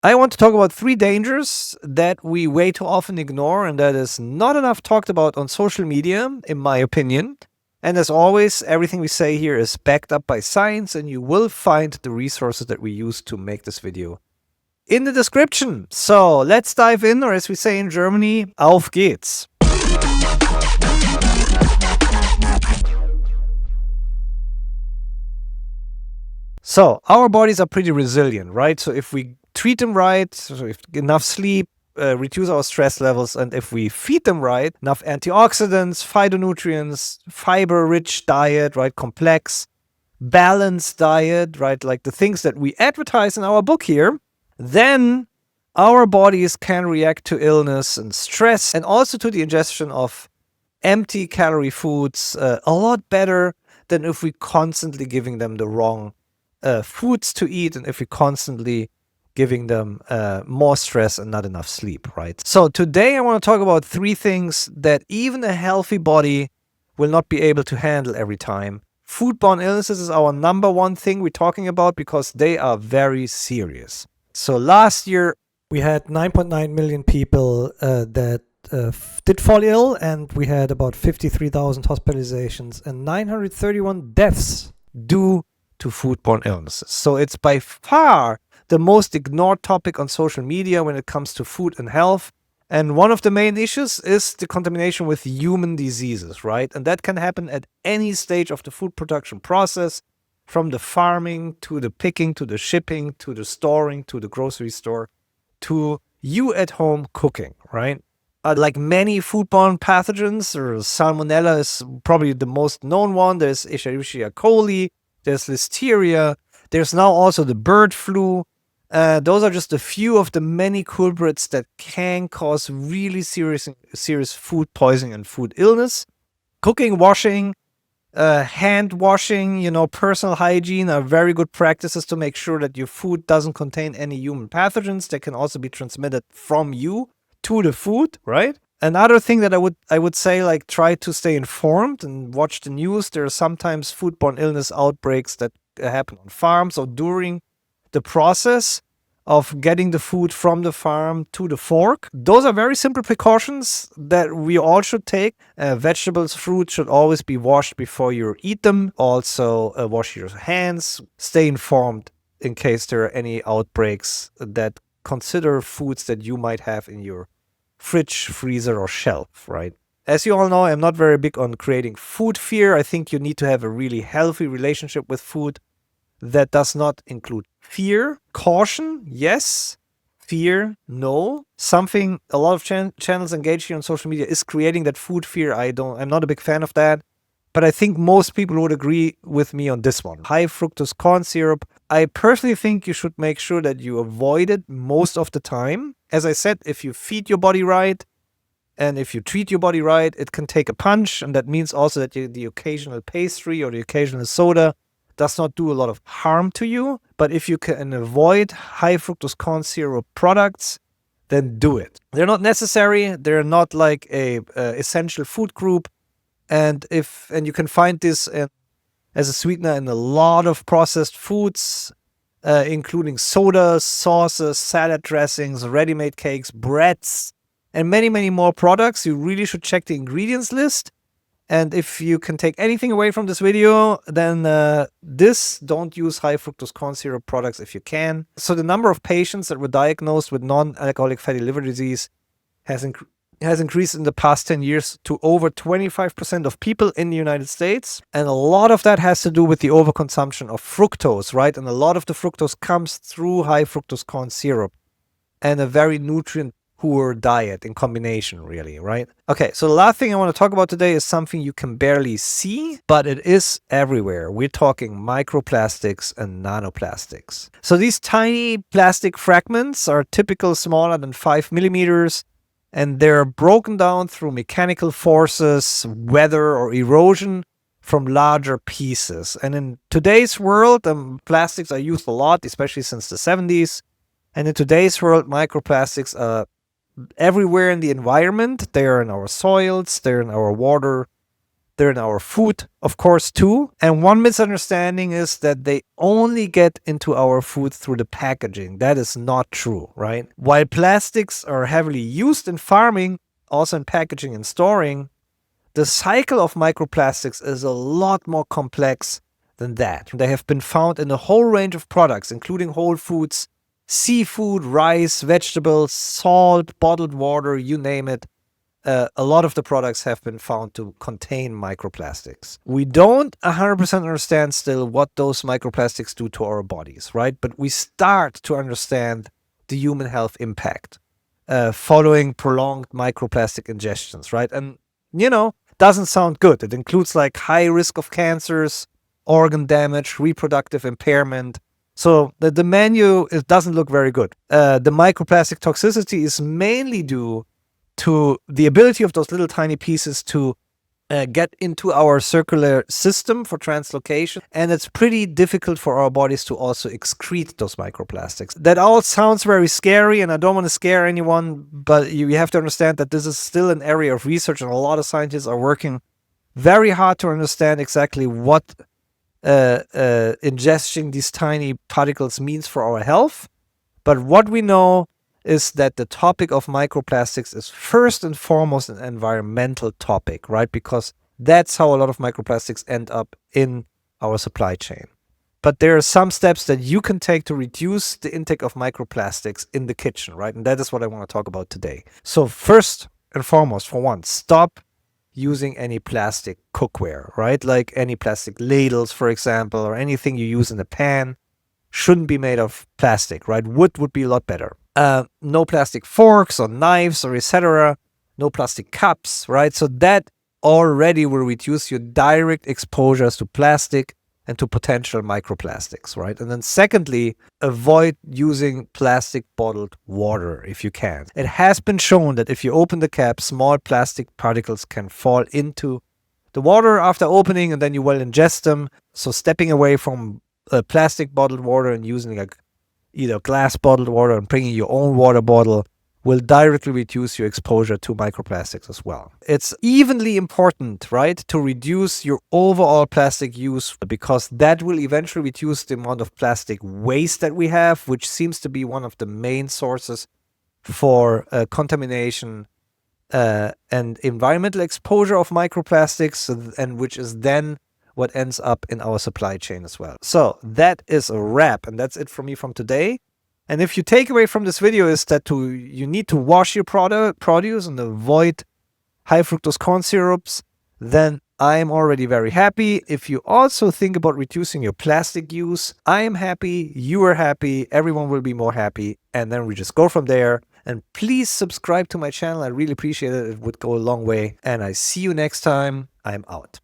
I want to talk about 3 dangers that we way too often ignore and that is not enough talked about on social media, in my opinion. And as always, everything we say here is backed up by science, and you will find the resources that we use to make this video in the description. So let's dive in, or as we say in Germany, auf geht's. So our bodies are pretty resilient, right? So if we treat them right, so if enough sleep, reduce our stress levels, and if we feed them right, enough antioxidants, phytonutrients, fiber-rich diet, right, complex, balanced diet, right, like the things that we advertise in our book here, then our bodies can react to illness and stress and also to the ingestion of empty calorie foods a lot better than if we constantly giving them the wrong foods to eat and if we constantly giving them more stress and not enough sleep, right? So today I want to talk about 3 things that even a healthy body will not be able to handle every time. Foodborne illnesses is our number 1 thing we're talking about because they are very serious. So last year we had 9.9 million people that did fall ill, and we had about 53,000 hospitalizations and 931 deaths due to foodborne illnesses. So it's by far the most ignored topic on social media when it comes to food and health. And one of the main issues is the contamination with human diseases, right? And that can happen at any stage of the food production process, from the farming to the picking to the shipping to the storing to the grocery store to you at home cooking, right? Like many foodborne pathogens, or Salmonella is probably the most known one. There's Escherichia coli, there's Listeria, there's now also the bird flu. Those are just a few of the many culprits that can cause really serious food poisoning and food illness. Cooking, washing, hand washing, personal hygiene are very good practices to make sure that your food doesn't contain any human pathogens that can also be transmitted from you to the food, right? Another thing that I would say, like, try to stay informed and watch the news. There are sometimes foodborne illness outbreaks that happen on farms or during the process of getting the food from the farm to the fork. Those are very simple precautions that we all should take. Vegetables, fruit should always be washed before you eat them. Also, wash your hands. Stay informed in case there are any outbreaks that consider foods that you might have in your fridge, freezer, or shelf, right? As you all know, I'm not very big on creating food fear. I think you need to have a really healthy relationship with food that does not include fear. Caution, yes. Fear, no. Something a lot of channels engaged here on social media is creating that food fear. I'm not a big fan of that. But I think most people would agree with me on this one. High fructose corn syrup. I personally think you should make sure that you avoid it most of the time. As I said, if you feed your body right and if you treat your body right, it can take a punch. And that means also that the occasional pastry or the occasional soda does not do a lot of harm to you. But if you can avoid high fructose corn syrup products, then do it. They're not necessary. They're not like a essential food group. And you can find this as a sweetener in a lot of processed foods, including sodas, sauces, salad dressings, ready-made cakes, breads, and many, many more products. You really should check the ingredients list. And if you can take anything away from this video, then don't use high fructose corn syrup products if you can. So the number of patients that were diagnosed with non-alcoholic fatty liver disease has increased in the past 10 years to over 25% of people in the United States. And a lot of that has to do with the overconsumption of fructose, right? And a lot of the fructose comes through high fructose corn syrup and a very nutrient-poor diet in combination, really, right? Okay, so the last thing I want to talk about today is something you can barely see, but it is everywhere. We're talking microplastics and nanoplastics. So these tiny plastic fragments are typically smaller than 5 millimeters, and they're broken down through mechanical forces, weather, or erosion from larger pieces. And in today's world, plastics are used a lot, especially since the 70s. And in today's world, microplastics are everywhere in the environment. They are in our soils, they're in our water, They're in our food, of course, too. And one misunderstanding is that they only get into our food through the packaging. That is not true, right? While plastics are heavily used in farming, also in packaging and storing, the cycle of microplastics is a lot more complex than that. They have been found in a whole range of products, including whole foods, seafood, rice, vegetables, salt, bottled water, you name it. A lot of the products have been found to contain microplastics. We don't 100% understand still what those microplastics do to our bodies, right? But we start to understand the human health impact following prolonged microplastic ingestions, right? And, doesn't sound good. It includes like high risk of cancers, organ damage, reproductive impairment. So the menu, it doesn't look very good. The microplastic toxicity is mainly due to the ability of those little tiny pieces to get into our circular system for translocation. And it's pretty difficult for our bodies to also excrete those microplastics. That all sounds very scary, and I don't want to scare anyone, but you have to understand that this is still an area of research, and a lot of scientists are working very hard to understand exactly what ingesting these tiny particles means for our health. But what we know is that the topic of microplastics is first and foremost an environmental topic, right? Because that's how a lot of microplastics end up in our supply chain. But there are some steps that you can take to reduce the intake of microplastics in the kitchen, right? And that is what I want to talk about today. So first and foremost, for one, stop using any plastic cookware, right? Like any plastic ladles, for example, or anything you use in a pan shouldn't be made of plastic, right? Wood would be a lot better. No plastic forks or knives or etc. No plastic cups, right? So that already will reduce your direct exposures to plastic and to potential microplastics, right? And then secondly, avoid using plastic bottled water if you can. It has been shown that if you open the cap, small plastic particles can fall into the water after opening, and then you will ingest them. So stepping away from plastic bottled water and using either glass bottled water and bringing your own water bottle will directly reduce your exposure to microplastics as well. It's evenly important, right, to reduce your overall plastic use, because that will eventually reduce the amount of plastic waste that we have, which seems to be one of the main sources for contamination and environmental exposure of microplastics, and which is then what ends up in our supply chain as well. So that is a wrap, and that's it from me from today. And if you take away from this video is that you need to wash your produce and avoid high fructose corn syrups, then I am already very happy. If you also think about reducing your plastic use, I am happy, you are happy, everyone will be more happy, and then we just go from there. And please subscribe to my channel. I really appreciate it. It would go a long way. And I see you next time. I'm out.